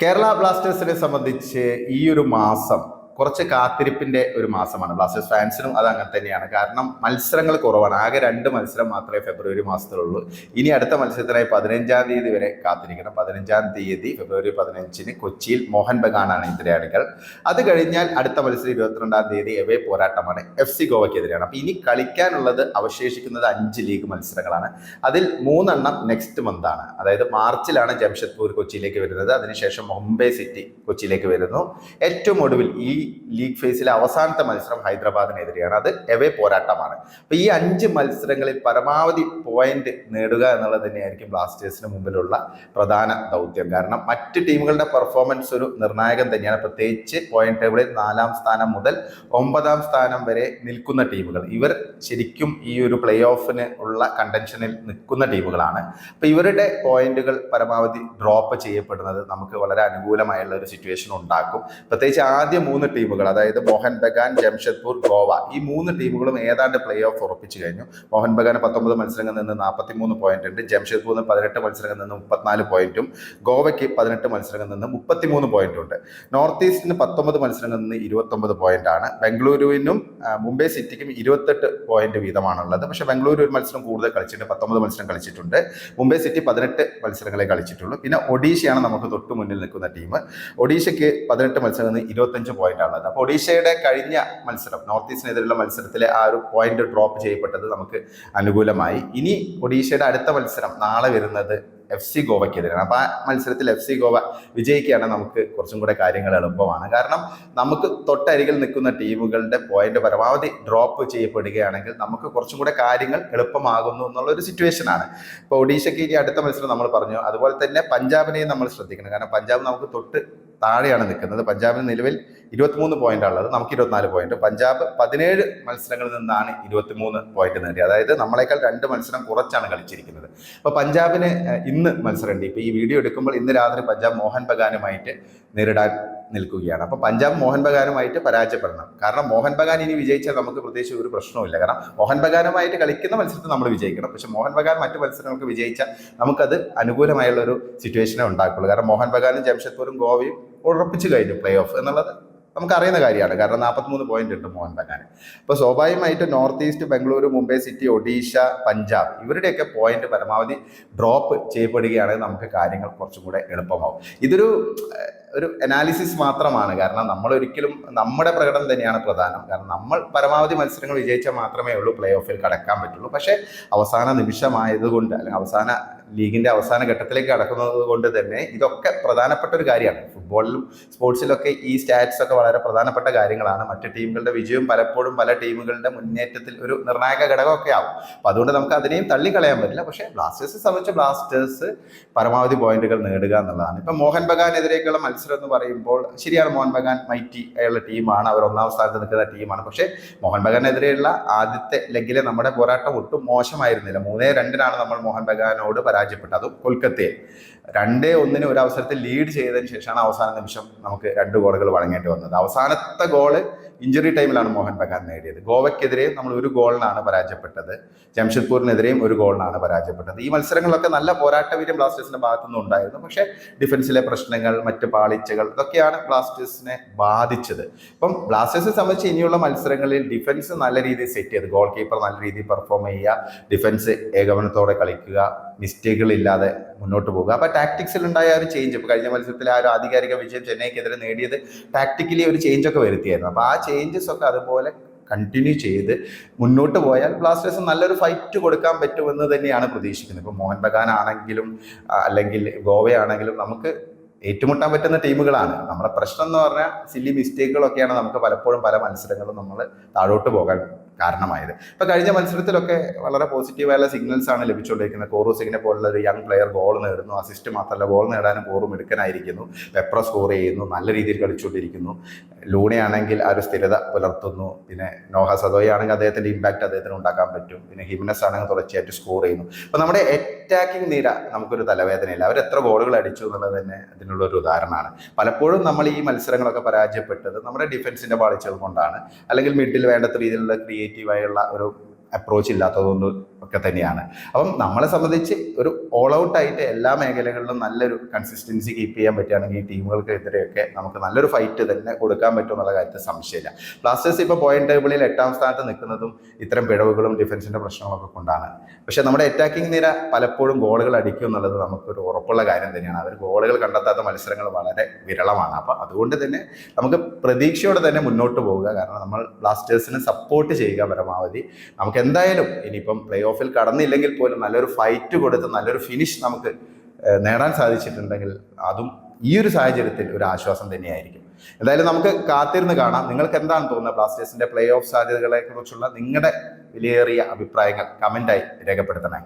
കേരള ബ്ലാസ്റ്റേഴ്സിനെ സംബന്ധിച്ച് ഈ ഒരു മാസം കുറച്ച് കാത്തിരിപ്പിന്റെ ഒരു മാസമാണ്. ബ്ലാസ്റ്റേഴ്സ് ഫാൻസിനും അത് അങ്ങനെ തന്നെയാണ്. കാരണം മത്സരങ്ങൾ കുറവാണ്. ആകെ 2 മത്സരം മാത്രമേ ഫെബ്രുവരി മാസത്തിലുള്ളൂ. ഇനി അടുത്ത മത്സരത്തിനായി 15-ാം തീയതി വരെ കാത്തിരിക്കണം. 15-ാം തീയതി ഫെബ്രുവരി 15-ന് കൊച്ചിയിൽ മോഹൻ ബഗാനാണ് എതിരാളികൾ. അത് കഴിഞ്ഞാൽ അടുത്ത മത്സരം 22-ാം തീയതി എവേ പോരാട്ടമാണ് FC ഗോവയ്ക്കെതിരെയാണ്. അപ്പൊ ഇനി കളിക്കാനുള്ളത് അവശേഷിക്കുന്നത് 5 ലീഗ് മത്സരങ്ങളാണ്. അതിൽ 3 നെക്സ്റ്റ് മന്ത് ആണ്. അതായത് മാർച്ചിലാണ് ജംഷഡ്പൂർ കൊച്ചിയിലേക്ക് വരുന്നത്. അതിനുശേഷം മുംബൈ സിറ്റി കൊച്ചിയിലേക്ക് വരുന്നു. ഏറ്റവും ഒടുവിൽ ഈ ലീഗ് ഫേസിലെ അവസാനത്തെ മത്സരം ഹൈദരാബാദിനെതിരെയാണ്. അത് എവേ പോരാട്ടമാണ്. അപ്പൊ ഈ 5 മത്സരങ്ങളിൽ പരമാവധി പോയിന്റ് നേടുക എന്നുള്ളത് തന്നെയായിരിക്കും ബ്ലാസ്റ്റേഴ്സിന് മുമ്പിലുള്ള പ്രധാന ദൗത്യം. കാരണം മറ്റ് ടീമുകളുടെ പെർഫോമൻസ് ഒരു നിർണായകം തന്നെയാണ്. പ്രത്യേകിച്ച് പോയിന്റ് ടേബിളിൽ 4-ാം സ്ഥാനം മുതൽ 9-ാം സ്ഥാനം വരെ നിൽക്കുന്ന ടീമുകൾ, ഇവർ ശരിക്കും ഈ ഒരു പ്ലേ ഓഫിന് ഉള്ള കണ്ടൻഷനിൽ നിൽക്കുന്ന ടീമുകളാണ്. അപ്പൊ ഇവരുടെ പോയിന്റുകൾ പരമാവധി ഡ്രോപ്പ് ചെയ്യപ്പെടുന്നത് നമുക്ക് വളരെ അനുകൂലമായുള്ള ഒരു സിറ്റുവേഷൻ ഉണ്ടാക്കും. പ്രത്യേകിച്ച് ആദ്യ 3 ടീമുകൾ, അതായത് മോഹൻ ബഗാൻ, ജംഷഡ്പൂർ, ഗോവ, ഈ 3 ടീമുകളും ഏതാണ്ട് പ്ലേ ഓഫ് ഉറപ്പിച്ചു കഴിഞ്ഞു. മോഹൻ ബഗാന് 19 മത്സരങ്ങളിൽ നിന്ന് 43 പോയിന്റ് ഉണ്ട്. ജംഷഡ്പൂരിന് 18 മത്സരങ്ങളിൽ നിന്ന് 34 പോയിന്റും ഗോവയ്ക്ക് 18 മത്സരങ്ങളിൽ നിന്ന് 33 പോയിന്റും ഉണ്ട്. നോർത്ത് ഈസ്റ്റിന് 19 മത്സരങ്ങളിൽ നിന്ന് 29 പോയിന്റ് ആണ്. ബംഗളൂരുവിനും മുംബൈ സിറ്റിക്കും 28 പോയിന്റ് വീതമാണുള്ളത്. പക്ഷെ ബംഗളൂരു ഒരു മത്സരം കൂടുതൽ കളിച്ചിട്ടുണ്ട്, 19 മത്സരം കളിച്ചിട്ടുണ്ട്. മുംബൈ സിറ്റി 18 മത്സരങ്ങളെ കളിച്ചിട്ടുള്ളൂ. പിന്നെ ഒഡീഷയാണ് നമുക്ക് തൊട്ട് മുന്നിൽ നിൽക്കുന്ന ടീം. ഒഡീഷയ്ക്ക് 18 മത്സരങ്ങളിൽ നിന്ന് 25 പോയിന്റ് ആണുള്ളത്. അപ്പോൾ ഒഡീഷയുടെ കഴിഞ്ഞ മത്സരം, നോർത്ത് ഈസ്റ്റിനെതിരെയുള്ള മത്സരത്തിലെ ആ ഒരു പോയിന്റ് ഡ്രോപ്പ് ചെയ്യപ്പെട്ടത് നമുക്ക് അനുകൂലമായി. ഇനി ഒഡീഷയുടെ അടുത്ത മത്സരം നാളെ വരുന്നത് FC ഗോവയ്ക്കെതിരാണ്. അപ്പോൾ ആ മത്സരത്തിൽ FC ഗോവ വിജയിക്കുകയാണെങ്കിൽ നമുക്ക് കുറച്ചും കൂടെ കാര്യങ്ങൾ എളുപ്പമാണ്. കാരണം നമുക്ക് തൊട്ടരികിൽ നിൽക്കുന്ന ടീമുകളുടെ പോയിന്റ് പരമാവധി ഡ്രോപ്പ് ചെയ്യപ്പെടുകയാണെങ്കിൽ നമുക്ക് കുറച്ചും കൂടെ കാര്യങ്ങൾ എളുപ്പമാകുന്നു എന്നുള്ളൊരു സിറ്റുവേഷനാണ്. ഇപ്പോൾ ഒഡീഷയ്ക്ക് ഇനി അടുത്ത മത്സരം നമ്മൾ പറഞ്ഞു. അതുപോലെ തന്നെ പഞ്ചാബിനെയും നമ്മൾ ശ്രദ്ധിക്കണം. കാരണം പഞ്ചാബ് നമുക്ക് തൊട്ട് താഴെയാണ് നിൽക്കുന്നത്. പഞ്ചാബിന് നിലവിൽ 23 പോയിന്റാണ് ഉള്ളത്, നമുക്ക് 24 പോയിന്റ്. പഞ്ചാബ് 17 മത്സരങ്ങളിൽ നിന്നാണ് 23 പോയിന്റ് നേടിയത്. അതായത് നമ്മളെക്കാൾ 2 മത്സരം കുറച്ചാണ് കളിച്ചിരിക്കുന്നത്. അപ്പോൾ പഞ്ചാബിന് ഇന്ന് മത്സരമുണ്ട്. ഇപ്പോൾ ഈ വീഡിയോ എടുക്കുമ്പോൾ ഇന്ന് രാത്രി പഞ്ചാബ് മോഹൻ ബഗാനുമായിട്ട് നേരിടാൻ നിൽക്കുകയാണ്. അപ്പോൾ പഞ്ചാബ് മോഹൻ ബഗാനുമായിട്ട് പരാജയപ്പെടണം. കാരണം മോഹൻ ബഗാൻ ഇനി വിജയിച്ചാൽ നമുക്ക് പ്രത്യേകിച്ച് ഒരു പ്രശ്നവുമില്ല. കാരണം മോഹൻ ബഗാനുമായിട്ട് കളിക്കുന്ന മത്സരത്തിൽ നമ്മൾ വിജയിക്കണം. പക്ഷെ മോഹൻ ബഗാൻ മറ്റു മത്സരങ്ങൾക്ക് വിജയിച്ചാൽ നമുക്കത് അനുകൂലമായുള്ള ഒരു സിറ്റുവേഷനെ ഉണ്ടാക്കുള്ളൂ. കാരണം മോഹൻ ബഗാനും ജംഷഡ്പൂരും ഗോവയും ഉറപ്പിച്ചു കഴിഞ്ഞു പ്ലേ ഓഫ് എന്നുള്ളത് നമുക്കറിയുന്ന കാര്യമാണ്. കാരണം 43 പോയിന്റ് ഉണ്ട് മോഹൻ ബഗാൻ. അപ്പോൾ സ്വാഭാവികമായിട്ട് north east, Bengaluru, Mumbai city, Odisha, Punjab, ഇവരുടെയൊക്കെ പോയിന്റ് പരമാവധി ഡ്രോപ്പ് ചെയ്യപ്പെടുകയാണെങ്കിൽ നമുക്ക് കാര്യങ്ങൾ കുറച്ചും കൂടെ എളുപ്പമാവും. ഇതൊരു അനാലിസിസ് മാത്രമാണ്. കാരണം നമ്മൾ ഒരിക്കലും നമ്മുടെ പ്രകടനം തന്നെയാണ് പ്രധാനം. കാരണം നമ്മൾ പരമാവധി മത്സരങ്ങൾ വിജയിച്ചാൽ മാത്രമേ ഉള്ളൂ പ്ലേ ഓഫിൽ കടക്കാൻ പറ്റുള്ളൂ. പക്ഷേ അവസാന നിമിഷമായതുകൊണ്ട്, അല്ലെങ്കിൽ അവസാന ലീഗിന്റെ അവസാന ഘട്ടത്തിലേക്ക് കടക്കുന്നത് കൊണ്ട് തന്നെ ഇതൊക്കെ പ്രധാനപ്പെട്ട ഒരു കാര്യമാണ്. ഫുട്ബോളിലും സ്പോർട്സിലൊക്കെ ഈ സ്റ്റാറ്റ്സ് ഒക്കെ വളരെ പ്രധാനപ്പെട്ട കാര്യങ്ങളാണ്. മറ്റ് ടീമുകളുടെ വിജയം പലപ്പോഴും പല ടീമുകളുടെ മുന്നേറ്റത്തിൽ ഒരു നിർണായക ഘടകമൊക്കെ ആവും. അപ്പോൾ അതുകൊണ്ട് നമുക്ക് അതിനെയും തള്ളിക്കളയാൻ പറ്റില്ല. പക്ഷേ ബ്ലാസ്റ്റേഴ്സിനെ സംബന്ധിച്ച് ബ്ലാസ്റ്റേഴ്സ് പരമാവധി പോയിന്റുകൾ നേടുക എന്നുള്ളതാണ്. ഇപ്പം മോഹൻ ബഗാനെതിരെയൊക്കെയുള്ള മത്സരം എന്ന് പറയുമ്പോൾ ശരിയാണ്, മോഹൻ ബഗാൻ മൈറ്റി ആയുള്ള ടീമാണ്, അവർ 1-ാം സ്ഥാനത്ത് നിൽക്കുന്ന ടീമാണ്. പക്ഷേ മോഹൻ ബഗാനെതിരെയുള്ള ആദ്യത്തെ ലെഗിലെ നമ്മുടെ പോരാട്ടം ഒട്ടും മോശമായിരുന്നില്ല. 3-2 നമ്മൾ മോഹൻ ബഗാനോട് പരാജയപ്പെട്ടു. അതും കൊൽക്കത്തയെ 2-1 ഒരു അവസരത്തിൽ ലീഡ് ചെയ്തതിന് ശേഷമാണ് അവസാന നിമിഷം നമുക്ക് 2 ഗോളുകൾ വഴങ്ങേണ്ടി വന്നത്. അവസാനത്തെ ഗോള് ഇഞ്ചുറി ടൈമിലാണ് മോഹൻ ബഗാൻ നേടിയത്. ഗോവയ്ക്കെതിരെയും നമ്മൾ 1 ഗോളിനാണ് പരാജയപ്പെട്ടത്. ജംഷഡ്പൂരിനെതിരെയും 1 ഗോളിനാണ് പരാജയപ്പെട്ടത്. ഈ മത്സരങ്ങളിലൊക്കെ നല്ല പോരാട്ട വീര്യം ബ്ലാസ്റ്റേഴ്സിന്റെ ഭാഗത്തുനിന്ന് ഉണ്ടായിരുന്നു. പക്ഷേ ഡിഫൻസിലെ പ്രശ്നങ്ങൾ, മറ്റ് പാളിച്ചകൾ, ഇതൊക്കെയാണ് ബ്ലാസ്റ്റേഴ്സിനെ ബാധിച്ചത്. അപ്പം ബ്ലാസ്റ്റേഴ്സിനെ സംബന്ധിച്ച് ഇനിയുള്ള മത്സരങ്ങളിൽ ഡിഫൻസ് നല്ല രീതിയിൽ സെറ്റ് ചെയ്ത്, ഗോൾ കീപ്പർ നല്ല രീതിയിൽ പെർഫോം ചെയ്യുക, ഡിഫൻസ് ഏകോപനത്തോടെ കളിക്കുക, മിസ്റ്റേക്കുകൾ ഇല്ലാതെ മുന്നോട്ട് പോകുക. അപ്പോൾ ടാക്ടിക്സിൽ ഉണ്ടായ ഒരു ചേഞ്ച്, ഇപ്പോൾ കഴിഞ്ഞ മത്സരത്തിൽ ആ ഒരു ആധികാരിക വിജയം ചെന്നൈക്കെതിരെ നേടിയത് ടാക്ടിക്കലി ഒരു ചേഞ്ച് ഒക്കെ വരുത്തിയായിരുന്നു. അപ്പോൾ ആ ചേഞ്ചസ് ഒക്കെ അതുപോലെ കണ്ടിന്യൂ ചെയ്ത് മുന്നോട്ട് പോയാൽ ബ്ലാസ്റ്റേഴ്സ് നല്ലൊരു ഫൈറ്റ് കൊടുക്കാൻ പറ്റുമെന്ന് തന്നെയാണ് പ്രതീക്ഷിക്കുന്നത്. ഇപ്പോൾ മോഹൻ ബഗാൻ ആണെങ്കിലും അല്ലെങ്കിൽ ഗോവയാണെങ്കിലും നമുക്ക് ഏറ്റുമുട്ടാൻ പറ്റുന്ന ടീമുകളാണ്. നമ്മുടെ പ്രശ്നം എന്ന് പറഞ്ഞാൽ സില്ലി മിസ്റ്റേക്കുകളൊക്കെയാണ് നമുക്ക് പലപ്പോഴും പല മത്സരങ്ങളും നമ്മൾ താഴോട്ട് പോകാൻ കാരണമായത്. ഇപ്പൊ കഴിഞ്ഞ മത്സരത്തിലൊക്കെ വളരെ പോസിറ്റീവായുള്ള സിഗ്നൽസ് ആണ് ലഭിച്ചുകൊണ്ടിരിക്കുന്നത്. കോറൂസിനെ പോലുള്ള ഒരു യങ് പ്ലെയർ ഗോൾ നേടുന്നു, അസിസ്റ്റ് മാത്രമല്ല ഗോൾ നേടാനും കോറും എടുക്കാനായിരിക്കുന്നു. പെപ്ര സ്കോർ ചെയ്യുന്നു, നല്ല രീതിയിൽ കളിച്ചുകൊണ്ടിരിക്കുന്നു. ലൂണയാണെങ്കിൽ ആ ഒരു സ്ഥിരത പുലർത്തുന്നു. പിന്നെ നോഹ സദോയി ആണെങ്കിൽ അദ്ദേഹത്തിന്റെ ഇമ്പാക്ട് അദ്ദേഹത്തിന് ഉണ്ടാക്കാൻ പറ്റും. പിന്നെ ഹിംനസ് ആണെങ്കിൽ തുടർച്ചയായിട്ട് സ്കോർ ചെയ്യുന്നു. അപ്പൊ നമ്മുടെ അറ്റാക്കിംഗ് നിര നമുക്കൊരു തലവേദനയില്ല. അവർ എത്ര ഗോളുകൾ അടിച്ചു എന്നുള്ളത് തന്നെ അതിനുള്ളൊരു ഉദാഹരണമാണ്. പലപ്പോഴും നമ്മൾ ഈ മത്സരങ്ങളൊക്കെ പരാജയപ്പെട്ടത് നമ്മുടെ ഡിഫൻസിന്റെ പാളിച്ചകൾ കൊണ്ടാണ്, അല്ലെങ്കിൽ മിഡിൽ വേണ്ടത്ര രീതിയിലുള്ള ക്രിയേറ്റീവായുള്ള ഒരു അപ്രോച്ച് ഇല്ലാത്തതുകൊണ്ട് ഒക്കെ തന്നെയാണ്. അപ്പം നമ്മളെ സംബന്ധിച്ച് ഒരു ഓൾ ഔട്ട് ആയിട്ട് എല്ലാ മേഖലകളിലും നല്ലൊരു കൺസിസ്റ്റൻസി കീപ്പ് ചെയ്യാൻ പറ്റുകയാണെങ്കിൽ ഈ ടീമുകൾക്കെതിരെയൊക്കെ നമുക്ക് നല്ലൊരു ഫൈറ്റ് തന്നെ കൊടുക്കാൻ പറ്റും എന്നുള്ള കാര്യത്തിൽ സംശയമില്ല. ബ്ലാസ്റ്റേഴ്സ് ഇപ്പോൾ പോയിന്റ് ടേബിളിൽ 8ാം സ്ഥാനത്ത് നിൽക്കുന്നതും ഇത്തരം പിഴവുകളും ഡിഫൻസിന്റെ പ്രശ്നങ്ങളൊക്കെ കൊണ്ടാണ്. പക്ഷെ നമ്മുടെ അറ്റാക്കിംഗ് നിര പലപ്പോഴും ഗോളുകൾ അടിക്കും എന്നുള്ളത് നമുക്കൊരു ഉറപ്പുള്ള കാര്യം തന്നെയാണ്. അവർ ഗോളുകൾ കണ്ടെത്താത്ത മത്സരങ്ങൾ വളരെ വിരളമാണ്. അപ്പം അതുകൊണ്ട് തന്നെ നമുക്ക് പ്രതീക്ഷയോടെ തന്നെ മുന്നോട്ട് പോവുക. കാരണം നമ്മൾ ബ്ലാസ്റ്റേഴ്സിനെ സപ്പോർട്ട് ചെയ്യുക പരമാവധി. നമുക്ക് എന്തായാലും ഇനിയിപ്പം പ്ലേ ഓഫിൽ കടന്നില്ലെങ്കിൽ പോലും നല്ലൊരു ഫൈറ്റ് കൊടുത്ത് നല്ലൊരു ഫിനിഷ് നമുക്ക് നേടാൻ സാധിച്ചിട്ടുണ്ടെങ്കിൽ അതും ഈ ഒരു സാഹചര്യത്തിൽ ഒരു ആശ്വാസം തന്നെയായിരിക്കും. എന്തായാലും നമുക്ക് കാത്തിരുന്ന് കാണാം. നിങ്ങൾക്ക് എന്താണ് തോന്നുന്നത്? ബ്ലാസ്റ്റേഴ്സിന്റെ പ്ലേ ഓഫ് സാധ്യതകളെ കുറിച്ചുള്ള നിങ്ങളുടെ വിലയേറിയ അഭിപ്രായങ്ങൾ കമന്റായി രേഖപ്പെടുത്തണേ.